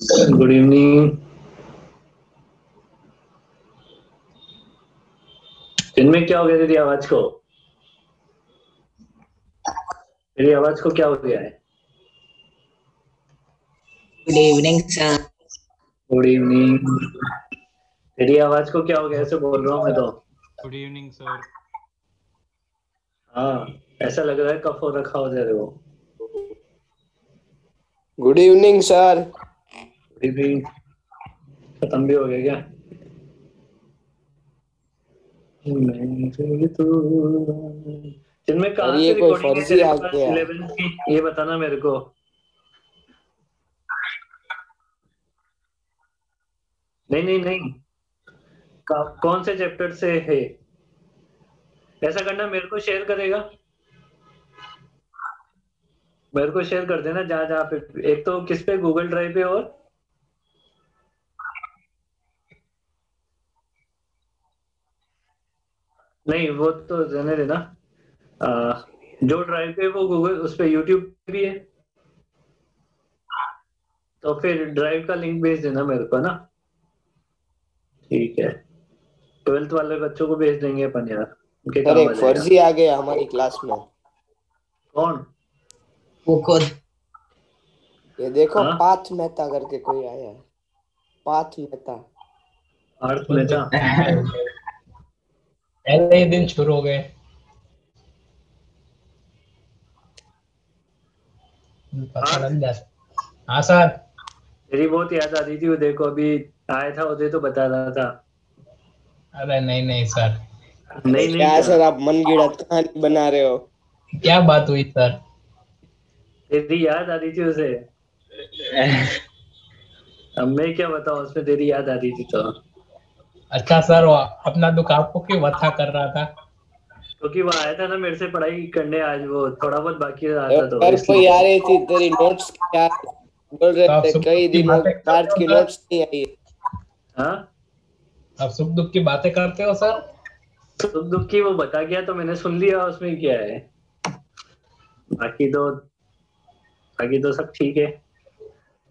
Good evening. दिन में क्या हो गया तेरी आवाज को? तेरी आवाज को क्या हो गया है? Good evening sir. Good evening. तेरी आवाज को क्या हो गया? ऐसे बोल रहा हूँ मैं तो। Good evening sir. हाँ, ऐसा लग रहा है कफ हो रखा हो तेरे को। Good evening sir. Good evening. खत्म भी हो गया क्या? जिनमें और कहाँ से ये कोई रिकॉर्डिंग है फर्जी तेरे आ पास गया। 11 की? ये बताना मेरे को। नहीं नहीं नहीं, कौन से चैप्टर से है? ऐसा करना, मेरे को शेयर करेगा। मेरे को शेयर कर देना जहाँ जहाँ पे। एक तो किस पे? गूगल ड्राइव पे। और नहीं, वो तो रहने देना। जो ड्राइव पे वो गूगल, उस पे यूट्यूब भी है। तो फिर ड्राइव का लिंक भेज देना मेरे को ना। ठीक है, 12th वाले बच्चों को भेज देंगे अपन यार, उनके सर काम आ एक जाएगा। फर्जी आ गया हमारी क्लास में। कौन? वो खुद। ये देखो हाँ? पार्थ मेहता करके कोई आया है। पार्थ मेहता। अर्थ में था। पहले ही दिन शुरू हो गए। पता लग जाता। हाँ सर। तेरी बहुत याद आ रही थी वो, देखो अभी आया था उदय तो बता रहा था। अरे नहीं नहीं सर। नहीं नहीं, क्या क्या सर आप मनगढ़ंत कहानी बना रहे हो? क्या बात हुई सर? तेरी याद आ रही थी उसे। अब मैं क्या बताऊं, उसमें तेरी याद आ रही थी तो। अच्छा सर, वो अपना दुकान को क्यों वथा कर रहा था? क्योंकि वो आया था ना मेरे से पढ़ाई करने, आज वो थोड़ा बहुत बाकी रहा था तो कल कोई आ इसलिए। रही थी तेरी नोट्स क्या बोल रहे तो आप थे, सुख कई दुख की दिनों बातें करते पार्थ हो की सर? नोट्स नहीं आई। हाँ, आप सुख दुख की बातें करते हो सर? सुख दुख की वो बता गया तो मैंने सुन लिया, उसमें क्या है। बाकी तो बाकी तो सब ठीक है।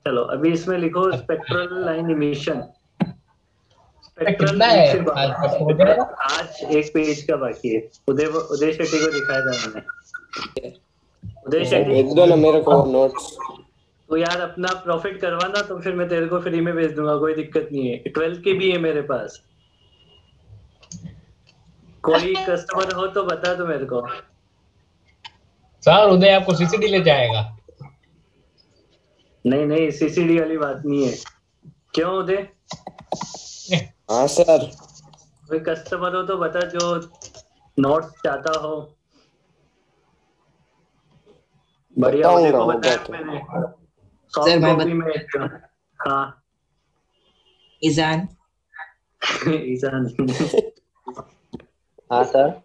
चलो अभी इसमें लिखो स्पेक्ट्रल लाइन इमिशन। स्पेक्ट्रल कितना है इमिसिव आज तक हो पावर। जाएगा? आज एक पेज का बाकी है। उदय उदय शेट्टी को दिखाया था मैंने। उदय सर शेट्टी, भेज दो ना मेरे को नोट्स। तो यार अपना प्रॉफिट करवाना तो फिर मैं तेरे को फ्री में भेज दूंगा, कोई दिक्कत नहीं है। 12 की भी है मेरे पास। कोई कस्टमर हो तो बता दो मेरे को। सर उदय आपको सीसीडी ले जाएगा। नहीं नहीं, सीसीडी वाली बात नहीं है। क्यों उदय? हाँ सर। कोई कस्टमर हो तो बता, जो नोट्स चाहता हो। बढ़िया उदय बताऊंगा को होगा बताया तो। मैंने। सर सॉफ्ट मैं कॉपी में। हाँ। ईजान। ईशान। हाँ सर।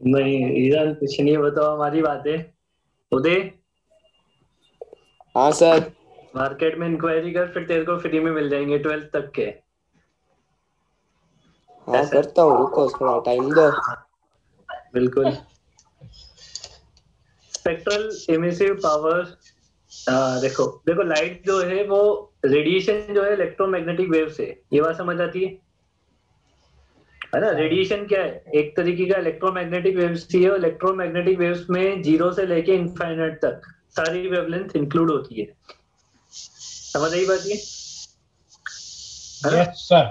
नहीं ईशान कुछ नहीं, बताओ हमारी बात है। उदय, हाँ सर। मार्केट में इंक्वायरी कर, फिर तेरे को फ्री में मिल जाएंगे 12th तक के। हाँ ऐसा करता हूँ, रुको थोड़ा टाइम दो। बिल्कुल। Spectral emissive power. देखो देखो, लाइट जो है वो रेडिएशन जो है इलेक्ट्रोमैग्नेटिक वेव से, ये बात समझ आती है ना? रेडिएशन क्या है? एक तरीके का इलेक्ट्रोमैग्नेटिक वेव्स ही है, और इलेक्ट्रोमैग्नेटिक वेव्स में जीरो से लेके इनफाइनाइट तक सारी वेवलेंथ इंक्लूड होती है। समझ आई बात ये? है ना? Yes sir.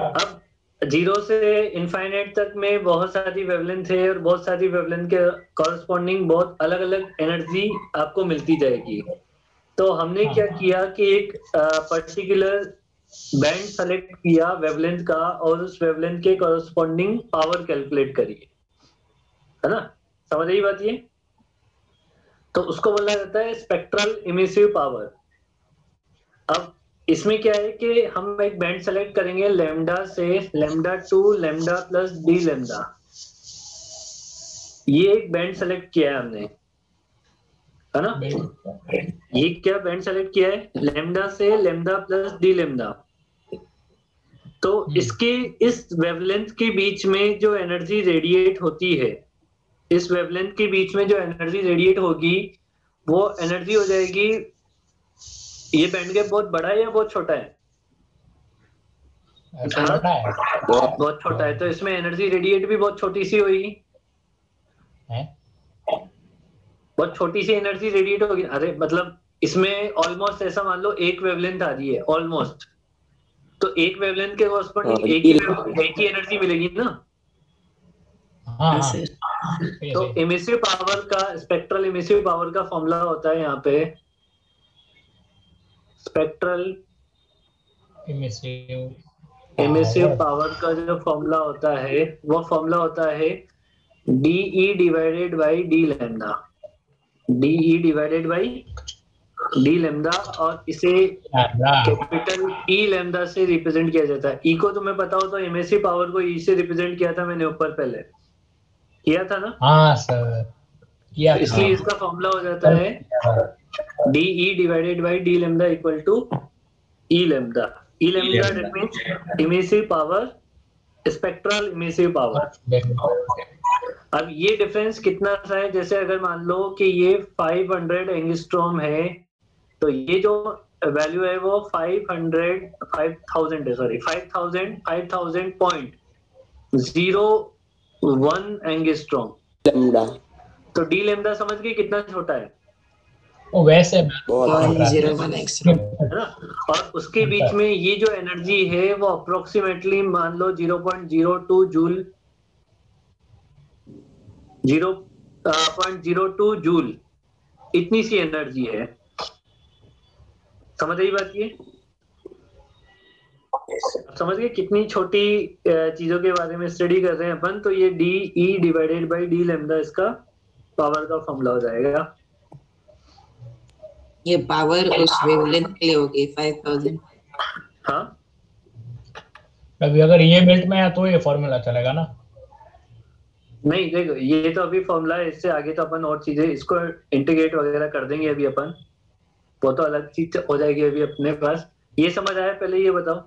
अब जीरो से इनफाइनाइट तक में बहुत सारी वेवलेंथ है, और बहुत सारी वेवलेंथ के कॉरस्पॉन्डिंग बहुत अलग अलग एनर्जी आपको मिलती जाएगी। तो हमने क्या किया कि एक पर्टिकुलर बैंड सेलेक्ट किया वेवलेंथ का, और उस वेवलेंथ के कॉरस्पॉन्डिंग पावर कैलकुलेट करी, है ना? समझ आई बात ये? तो उसको बोला जाता है स्पेक्ट्रल इमिसिव पावर। अब इसमें क्या है कि हम एक बैंड सेलेक्ट करेंगे लेमडा से lambda to lambda plus d lambda. ये एक बैंड सेलेक्ट किया है हमने, है ना? ये क्या बैंड सेलेक्ट किया है? लेमडा से लेमडा प्लस डी लेमडा। तो इसके इस वेवलेंथ के बीच में जो एनर्जी रेडिएट होती है, इस वेवलेंथ के बीच में जो एनर्जी रेडिएट होगी, वो एनर्जी हो जाएगी ये बैंड गैप बहुत बड़ा है या बहुत छोटा है? छोटा है। बहुत छोटा है, तो इसमें एनर्जी रेडिएट भी बहुत छोटी सी होगी। हैं? बहुत छोटी सी एनर्जी रेडिएट होगी। अरे मतलब इसमें ऑलमोस्ट ऐसा मान लो एक वेवलेंथ आ रही है ऑलमोस्ट, तो एक वेवलेंथ के कॉरस्पॉन्डिंग एक ही एनर्जी मिलेगी ना। हाँ हाँ हाँ सर। सही तो सही। इमिसिव पावर का, स्पेक्ट्रल इमिसिव पावर का फॉर्मूला होता है यहाँ पे, spectral emissive emissive power. Power का जो फॉर्मूला होता है वो फॉर्मूला होता है d e divided by d lambda. D e divided by d lambda, और इसे कैपिटल ई लैम्डा से रिप्रेजेंट किया जाता है। ई को तुम्हें पता हो तो एमएससी पावर को ई से रिप्रेजेंट किया था मैंने ऊपर, पहले किया था ना। हाँ सर किया तो था। इसलिए इसका फॉर्मूला हो जाता है d e divided by d lambda equal to e lambda. E lambda that means emissive power, spectral emissive power. अब ये डिफरेंस कितना सा है, जैसे अगर मान लो कि ये 500 एंगस्ट्रॉम है, तो ये जो वैल्यू है वो 5000 है, सॉरी 5000.01 एंगस्ट्रॉम। लैम्डा तो डी लेमडा समझ गए कितना छोटा है वो वैसे बहुत 0.01 एक्स्ट्रा। है ना। और उसके बीच में ये जो एनर्जी है वो अप्रोक्सीमेटली मान लो 0.02 जूल, 0.02 जूल, इतनी सी एनर्जी है। समझ आई बात ये? समझ गए कितनी छोटी चीजों के बारे में स्टडी कर रहे हैं अपन। तो ये D E divided by D lambda इसका पावर का फॉर्मूला हो जाएगा। ये पावर उस वेवलेंथ के लिए होगी 5000। हाँ कभी अगर ये बेल्ट में है तो ये फॉर्मूला चलेगा ना। नहीं देखो, ये तो अभी फॉर्मूला है, इससे आगे तो अपन और चीजें इसको इंटीग्रेट वगैरह कर देंगे अभी अपन, वो तो अलग चीज हो जाएगी अभी अपने पास। ये समझ आया पहले ये बताओ।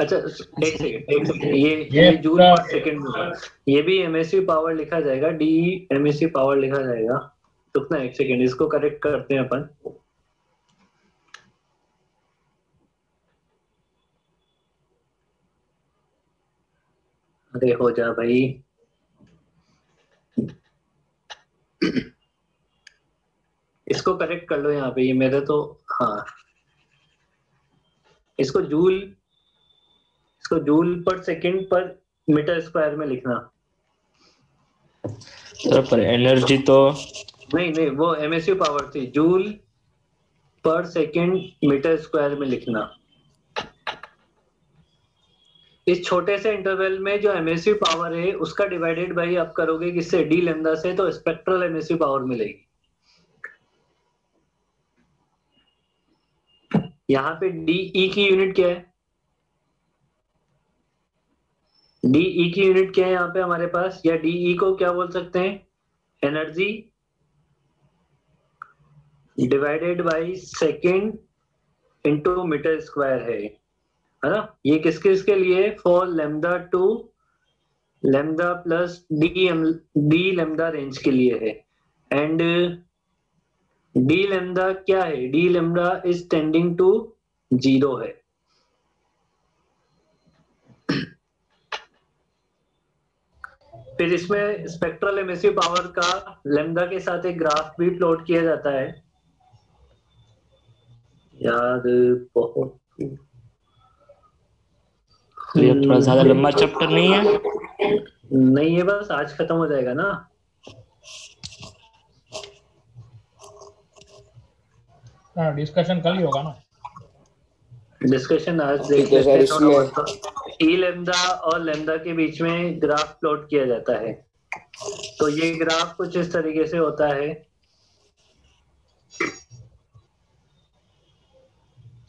अच्छा एक सेकंड, ये जूल पर सेकंड में, ये भी एमएससी पावर लिखा जाएगा, डी एमएससी पावर लिखा जाएगा। रुकना एक सेकंड, इसको करेक्ट करते हैं अपन। अरे हो जा भाई। इसको करेक्ट कर लो यहाँ पे, ये मेरा तो, हाँ इसको जूल पर सेकंड पर मीटर स्क्वायर में लिखना। सर पर एनर्जी तो नहीं वो एमएसयू पावर थी, joule per second metre square में लिखना। इस छोटे से इंटरवल में जो एमएसयू पावर है उसका डिवाइडेड बाई आप करोगे किससे, डी लेमडा से, तो स्पेक्ट्रल एमएसयू पावर मिलेगी। यहाँ पे डीई की यूनिट क्या है, डीई की यूनिट क्या है यहाँ पे हमारे पास, या डीई को क्या बोल सकते हैं, energy divided by second into metre square है ना। ये किस किस के लिए, for lambda to lambda plus d lambda range के लिए है। एंड डी लेमडा क्या है, d lambda is tending to 0 है। फिर इसमें स्पेक्ट्रल एमिसिव पावर का लेमडा के साथ एक ग्राफ भी प्लॉट किया जाता है। यार बहुत तो ये थोड़ा ज्यादा लंबा चैप्टर नहीं है। नहीं है, बस आज खत्म हो जाएगा ना। डिस्कशन कल ही होगा ना। डिस्कशन आज ठीक देख है लेते सर, हैं थोड़ा इसमें बहुत। ई लेमडा और लेमडा के बीच में ग्राफ प्लॉट किया जाता है। तो ये ग्राफ कुछ इस तरीके से होता है,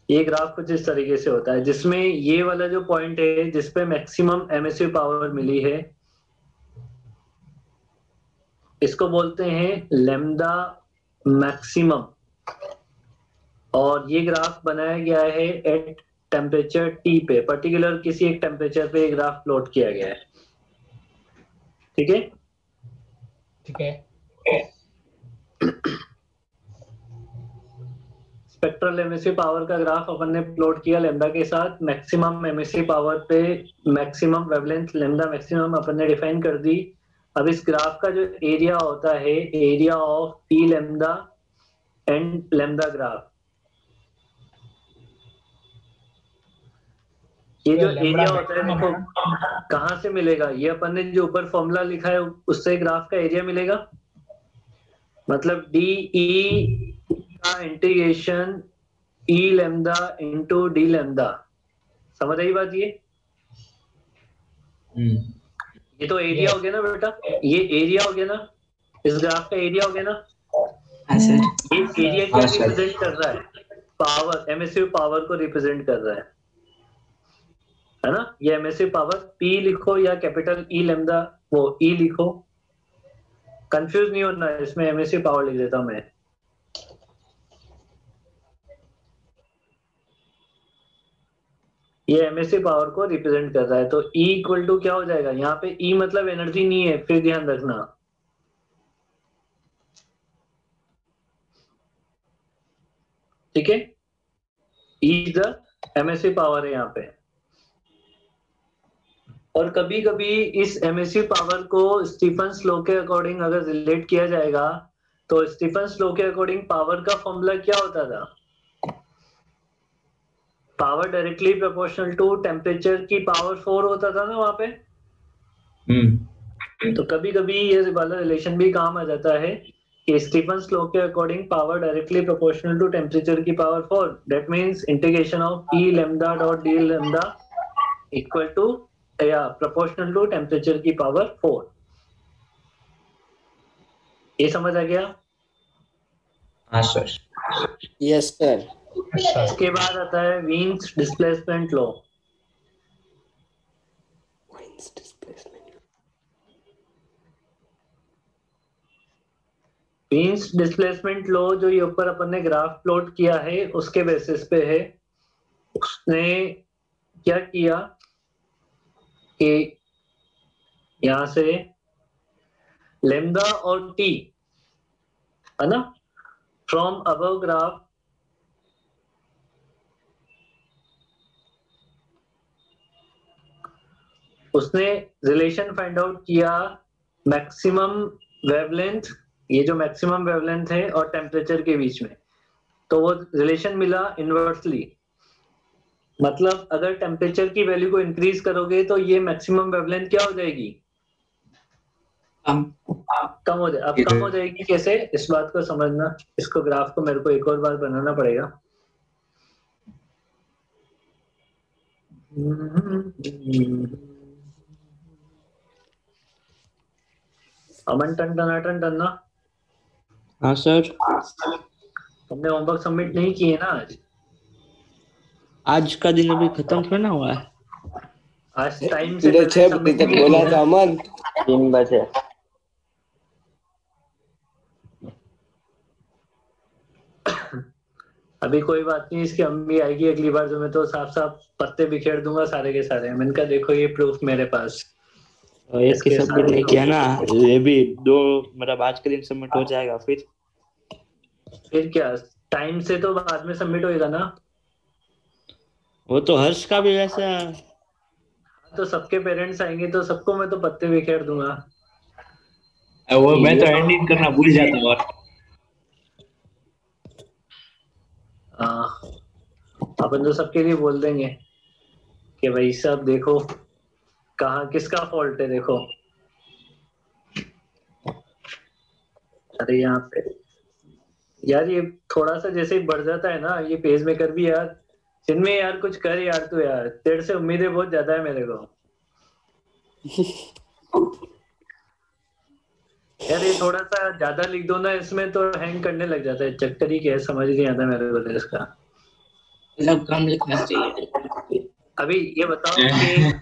ये ग्राफ कुछ इस तरीके से होता है, जिसमें ये वाला जो पॉइंट है जिसपे मैक्सिमम एमिसिव पावर मिली है, इसको बोलते हैं लेमडा मैक्सिमम। और ये ग्राफ बनाया गया है एट टेम्परेचर टी पे, पर्टिकुलर किसी एक टेम्परेचर पे ग्राफ प्लॉट किया गया है। ठीक है, ठीक है। स्पेक्ट्रल एमिसिव पावर का ग्राफ अपन ने प्लॉट किया लैम्डा के साथ, मैक्सिमम एमिसिव पावर पे मैक्सिमम वेवलेंथ लैम्डा मैक्सिमम अपन ने डिफाइन कर दी। अब इस ग्राफ का जो एरिया होता है, area of P lambda and lambda graph, ये जो एरिया होता है देखो कहाँ से मिलेगा, ये अपन ने जो ऊपर फॉर्मूला लिखा है उससे ग्राफ का एरिया मिलेगा। मतलब डी ई का इंटीग्रेशन ई लैम्डा इंटू डी लैम्डा, समझ आई बात? ये तो एरिया हो गया ना बेटा, ये एरिया हो गया ना, इस ग्राफ का एरिया हो गया ना। हाँ सर। ये एरिया क्या रिप्रेजेंट कर रहा है? पावर, एमिसिव पावर को रिप्रेजेंट कर रहा है ना। ये एमिसिव पावर P लिखो या कैपिटल ई लैम्डा वो E लिखो, कंफ्यूज नहीं होना है, इसमें एमिसिव पावर लिख देता हूं मैं। ये एमिसिव पावर को रिप्रेजेंट कर रहा है, तो E इक्वल टू क्या हो जाएगा? यहाँ पे E मतलब एनर्जी नहीं है, फिर ध्यान रखना। ठीक है, E is the emissive power है यहाँ पे। और कभी कभी इस एमिसिव पावर को स्टीफन्स लॉ के अकॉर्डिंग अगर रिलेट किया जाएगा, तो स्टीफन्स लॉ के अकॉर्डिंग पावर का फॉर्मूला क्या होता था? Power directly proportional to temperature की पावर 4 होता था ना वहां पे। तो कभी कभी ये वाला रिलेशन भी काम आ जाता है कि स्टीफन्स लॉ के according power directly proportional to temperature की power 4, that means integration of E lambda dot d lambda equal to या प्रोपोर्शनल टू टेम्परेचर की पावर 4। ये समझ आ गया? हाँ सर। Yes sir. इसके बाद आता है Wien's displacement law. Wien's displacement law जो ये ऊपर अपन ने ग्राफ प्लॉट किया है उसके बेसिस पे है। उसने क्या किया कि यहां से लैम्डा और टी है ना, फ्रॉम अबव ग्राफ उसने रिलेशन फाइंड आउट किया मैक्सिमम वेवलेंथ, ये जो मैक्सिमम वेवलेंथ है और टेम्परेचर के बीच में, तो वो रिलेशन मिला इनवर्सली। मतलब अगर टेम्परेचर की वैल्यू को इंक्रीज करोगे तो ये मैक्सिमम वेवलेंथ क्या हो जाएगी? कम हो जाए। अब कम हो जाएगी कैसे, इस बात को समझना। इसको ग्राफ को मेरे को एक और बार बनाना पड़ेगा। अमन टन ना, हाँ सर। तुमने होमवर्क सबमिट नहीं किए ना आज? आज का दिन अभी खत्म थोड़ा ना हुआ है। आज टाइम से तुमने 6 बजे सबमिट तक नहीं बोला किए था ना? अमन। 3 बजे। अभी कोई बात नहीं, इसकी अम्मी आएगी अगली बार जो मैं तो साफ साफ पत्ते बिखेर दूंगा सारे के सारे। मैंने कहा देखो ये प्रूफ मेरे पास। और एक इसके ही सबमिट सारे नहीं तो- किया ना, ये भी दो, मतलब आज के दिन सबमिट हो जाएगा। फिर क्या, टाइम से तो बाद में सबमिट होएगा ना? वो तो हर्ष का भी वैसा। तो सबके पेरेंट्स आएंगे तो सबको मैं तो पत्ते बिखेर दूंगा। वो मैं तो एंडिंग करना भूल जाता हूँ। अपन तो सबके लिए बोल देंगे कि भाई सब देखो कहाँ किसका फॉल्ट है। देखो अरे यहाँ पे यार ये थोड़ा सा जैसे ही बढ़ जाता है ना ये पेज मेकर भी यार, जिनमें यार कुछ कर यार तू, यार तेरे से उम्मीदें बहुत ज्यादा है मेरे को। यार ये थोड़ा सा ज्यादा लिख दो ना इसमें तो हैंग करने लग जाता है। चक्कर ही क्या है, समझ नहीं आता मेरे को तो इसका। मतलब कम लिखना चाहिए। अभी ये बताओ कि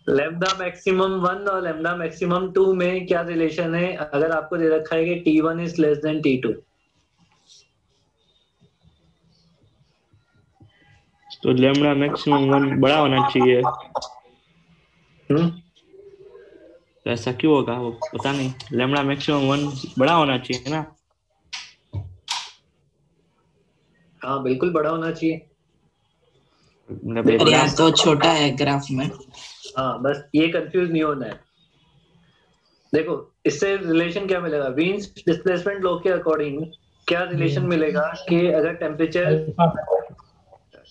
लैम्डा मैक्सिमम 1 और लैम्डा मैक्सिमम 2 में क्या रिलेशन है? अगर आपको दे रखा है कि T1 is less than T2, तो लैम्डा मैक्सिमम 1 बड़ा होना चाहिए। तो ऐसा क्यों होगा वो पता नहीं। लैम्डा मैक्सिमम 1 बड़ा होना चाहिए ना। हाँ बिल्कुल बड़ा होना चाहिए। पर यहाँ तो छोटा है ग्राफ में। हाँ बस ये कंफ्यूज नहीं होना है। देखो इससे रिलेशन क्या मिलेगा, वीन्स डिस्प्लेसमेंट लॉ के अकॉर्डिंग क्या रिलेशन मिलेगा कि अगर टेम्परेचर, अल्फा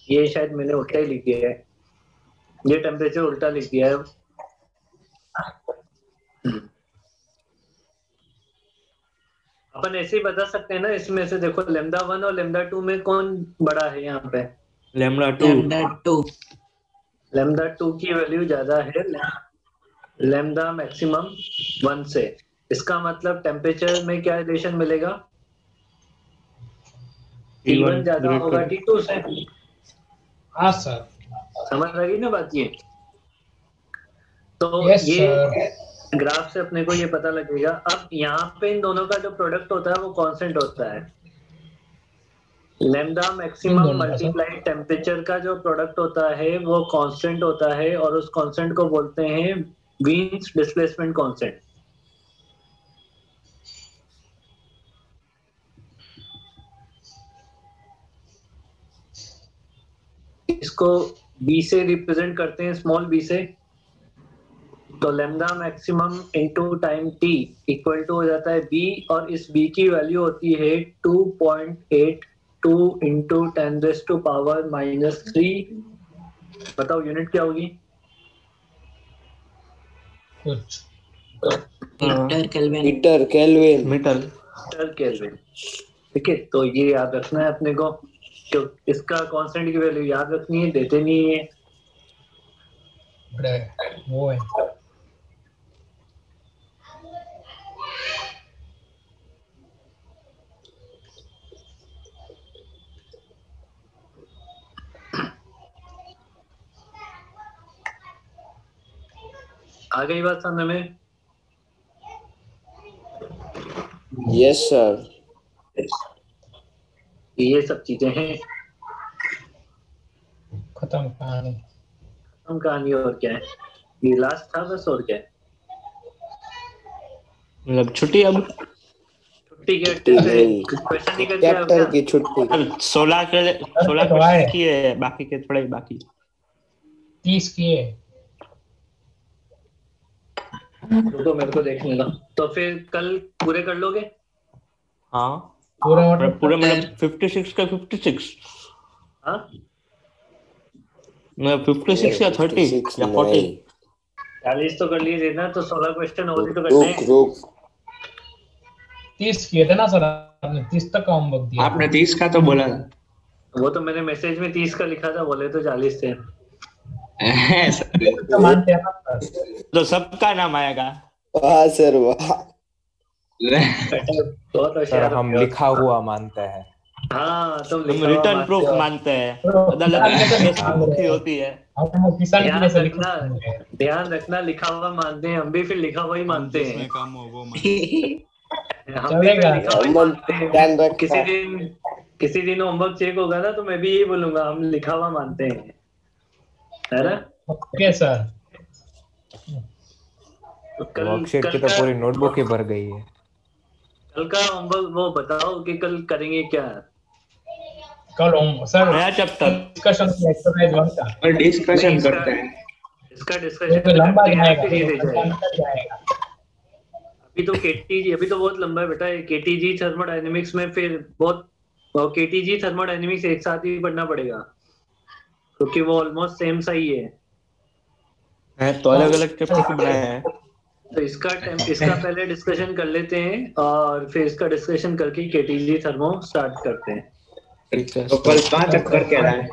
ये शायद मैंने उल्टा ही लिख दिया है, ये टेम्परेचर उल्टा लिख दिया है। अपन ऐसे ही बता सकते हैं ना इसमें से, देखो λ1 और λ2 में कौन बड़ा है यहाँ पे? λ2 λ2 की वैल्यू ज्यादा है लैम्डा मैक्सिमम 1 से। इसका मतलब टेम्परेचर में क्या रिलेशन मिलेगा? T1 ज्यादा होगा T2 से। हाँ सर। समझ रही ना बात ये? तो यस ये सर। ग्राफ से अपने को ये पता लगेगा। अब यहाँ पे इन दोनों का जो प्रोडक्ट होता है वो कांस्टेंट होता है। लैम्डा मैक्सिमम मल्टीप्लाई टेम्परेचर का जो प्रोडक्ट होता है वो कांस्टेंट होता है और उस कांस्टेंट को बोलते हैं वीन्स डिस्प्लेसमेंट कांस्टेंट। इसको बी से रिप्रेजेंट करते हैं, स्मॉल बी से। तो lambda maximum into time t equal to हो जाता है बी, और इस बी की वैल्यू होती है 2.82 इंटू 10⁻⁻3। बताओ यूनिट क्या होगी? कुछ metre kelvin. Metre kelvin. Metre kelvin. ठीक है, तो ये याद रखना है अपने को, क्यों इसका कांस्टेंट की वैल्यू याद रखनी है, देते नहीं है। बड़े वो है। आ गई बात समझ में? Yes sir. ये सब चीजें हैं। खत्म कहानी। हम कहानी और क्या है, ये लास्ट था बस, और क्या है? मतलब छुट्टी अब छुट्टी के क्वेश्चन नहीं करते आप चैप्टर क्या? की छुट्टी। 16 क्वेश्चन किए, बाकी के थोड़े बाकी 30 किए। तो मेरे को देखने दो। तो फिर कल पूरे कर लोगे? हाँ पूरा मतलब 56 का 56। हाँ मैं 56 या 30 या 40 40 तो कर लिए देना, तो 16 क्वेश्चन और भी तो करने रुक हैं। रुक 30 किए थे ना सर आपने? 30 तक का होमवर्क दिया। आपने 30 का तो बोला था। वो तो मैंने मैसेज में 30 का लिखा था, बोले तो 40 थे। तो मानते हैं ना सर। तो सबका नाम आएगा। वाह सर वाह। बहुत सर होशियार हम हो। लिखा हुआ मानते हैं। हाँ तुम हम लिखा हुआ रिटर्न मानते प्रूफ हो। मानते हैं। अदालत में केस की भूखी होती है। हम किसान की ध्यान जैसे रखना, लिखते हैं। ध्यान रखना, लिखा हुआ मानते हैं हम भी, फिर लिखा हुआ ही मानते हैं। काम हो वो मानते हैं। हम भी फिर चलेगा। लिखा हुआ ही अमन मानते हैं। ध्यान रखना। किसी दिन होमवर्क चेक होगा ना, तो मैं भी यही बोलूंगा, हम लिखा हुआ मानते हैं, है ना? Okay sir. तो कल वर्कशीट की कल तो पूरी नोटबुक ही भर गई है। कल का होमवर्क वो बताओ कि कल करेंगे क्या? कल हम सर नया चैप्टर डिस्कशन एक्सरसाइज 1 का। और डिस्कशन नहीं, करते हैं। इसका ये डिस्कशन तो लंबा करते हैं जाएगा, फिर ये रह लंबा जाएगा। जाएगा। अभी तो केटीजी, अभी तो बहुत लंबा है बेटा। केटीजी थर्मोडायनेमिक्स में फिर बहुत, केटीजी थर्मोडायनेमिक्स एक साथ ही पढ़ना पड़ेगा, क्योंकि वो ऑलमोस्ट सेम सा ही है। तो अलग अलग चैप्टर क्यों बनाए हैं? तो इसका पहले डिस्कशन कर लेते हैं, और फिर इसका डिस्कशन करके केटीजी थर्मो स्टार्ट करते हैं। ठीक है, तो कल 5 चैप्टर क्या रहा है?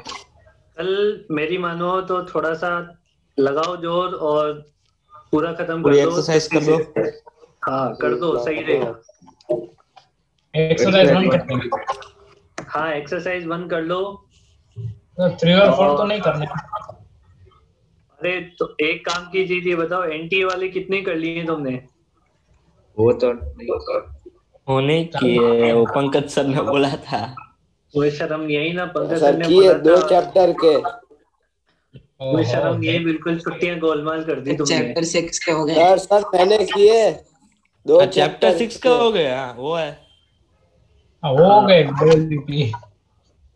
कल मेरी मानो तो थोड़ा सा लगाओ जोर और पूरा खत्म पूरी कर दो। एक्सरसाइज कर दो। हाँ कर दो, सही रहेगा। एक्सरसाइज 1 करते हैं। हाँ एक्सरसाइज 1 कर लो। तो 3 और 4 तो नहीं करने। अरे तो एक काम कीजिए, ये बताओ एनटी वाले कितने कर लिए तुमने? वो तो होने की है, वो पंकज सर ने बोला था। वो शर्म यही ना, पंकज सर ने किए बोला 2 था। चैप्टर के। वो शर्म यही, बिल्कुल छुट्टियां गोलमाल कर दी तुमने। चैप्टर 6 के हो गए। सर मैंने किए 2 चैप्टर 6 का हो गया। वो है हाँ, वो हो गए।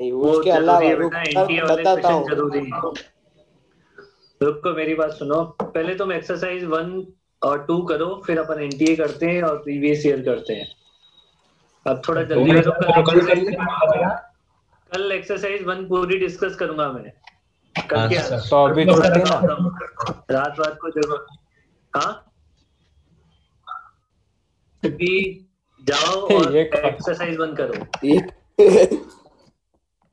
नहीं, वो उसके जरूरी अलावा है रुक बेटा, एनटीए वाले बताता क्वेश्चन हूँ। जरूरी है। रुको मेरी बात सुनो, पहले तुम एक्सरसाइज 1 और 2 करो, फिर अपन एनटीए करते हैं और प्रीवियस ईयर करते हैं। अब थोड़ा जल्दी करो, कल एक्सरसाइज 1 पूरी डिस्कस करूंगा मैं, कल के तो अभी छुट्टी ना। रात को देखो। हाँ अभी जाओ और ये एक्सरसाइज 1 करो,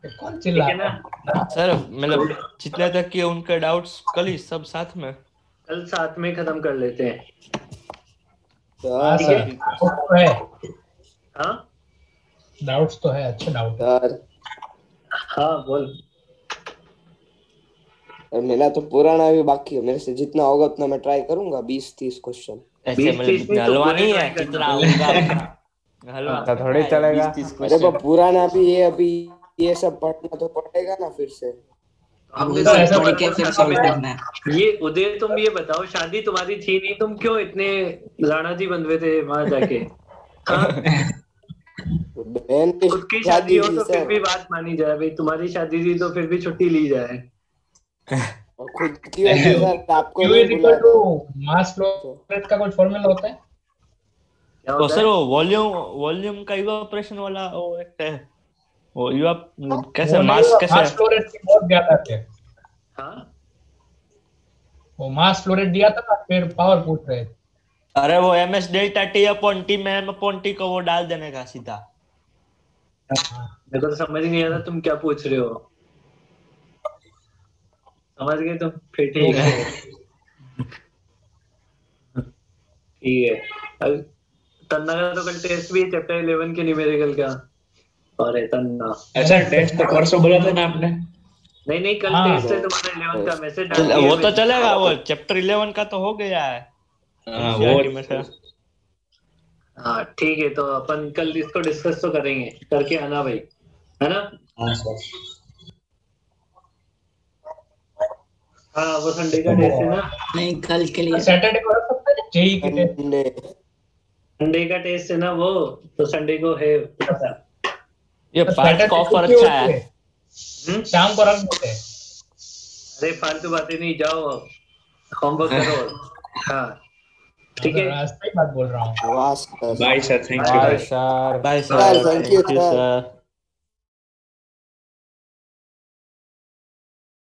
कौन ठीक है ना? सर मतलब जितने तक किए उनके डाउट्स कल ही सब साथ में, कल साथ में खत्म कर लेते हैं, हाँ ठीक सर, है? डाउट तो है, हाँ डाउट्स तो है, अच्छे डाउट है। यार हाँ बोल। मेरा तो पुराना भी बाकी है, मेरे से जितना होगा उतना मैं ट्राई करूंगा, 20-30 क्वेश्चन। ऐसे 20-30 मतलब हलवा नहीं है, जितना होगा उतना हलवा तो थोड़ी चलेगा। 20-30 अरे क्वेश्चन। पुराना भी ये अभी ये सब पढ़ना तो पड़ेगा ना फिर से। अब हमने वो तो सब ऐसा पढ़ के फिर सॉल्व करना है। ये उदय, तुम ये बताओ, शादी तुम्हारी थी नहीं, तुम क्यों इतने राणा जी बनवे थे वहां जाके? हाँ बहन की खुद की शादी हो थी तो फिर सर, भी बात मानी जाए भाई, तुम्हारी शादी थी तो फिर भी छुट्टी ली जाए। और खुद की होती सर, आपको Q नहीं इज इक्वल बुलाया। टू मास फ्लो रेट का कुछ फॉर्मूला होता है? क्या तो होता सर है? वो वॉल्यूम का इवापोरेशन वाला वो एक है, वो कैसे वो नहीं मास होगा, कैसे? मास फ्लो रेट की बहुत ज्यादा थे। हाँ वो मास फ्लो रेट दिया था ना, फिर पावर पूछ रहे थे। अरे वो ms delta t upon t में m अपॉन t को वो डाल देने का सीधा। मेरे को तो समझ ही नहीं आ रहा तुम क्या पूछ रहे हो, समझ गए तुम? फिर ठीक है, ठीक है। अब तन्ना का तो कल टेस्ट भी है, चैप्टर 11 के न्यूमेरिकल का। अरे तन्ना, ऐसा टेस्ट तो परसों बोला था ना आपने? नहीं नहीं कल हाँ। टेस्ट है तुम्हारा 11 का, मैसेज डाल दिया वो तो मैंने। चलेगा, वो चैप्टर 11 का तो हो गया है। NCERT में से। हाँ ठीक है, तो अपन कल इसको डिस्कस तो करेंगे, करके आना भाई, है ना? हाँ वो संडे का टेस्ट है ना, नहीं, कल के लिए सैटरडे को रख सकते हैं जेई के टेस्ट। संडे संडे का टेस्ट है ना वो, तो संडे को है पता। ये तो पार्थ Saturday का ऑफर छुट्टी अच्छा होती है। शाम को रख देते हैं। अरे फालतू बातें नहीं, जाओ होमवर्क करो। हाँ ठीक है, सही बात बोल रहा हूँ। वाह sir. Bye sir, thank you. Bye sir. Bye sir sir, thank you thank you sir. Sir.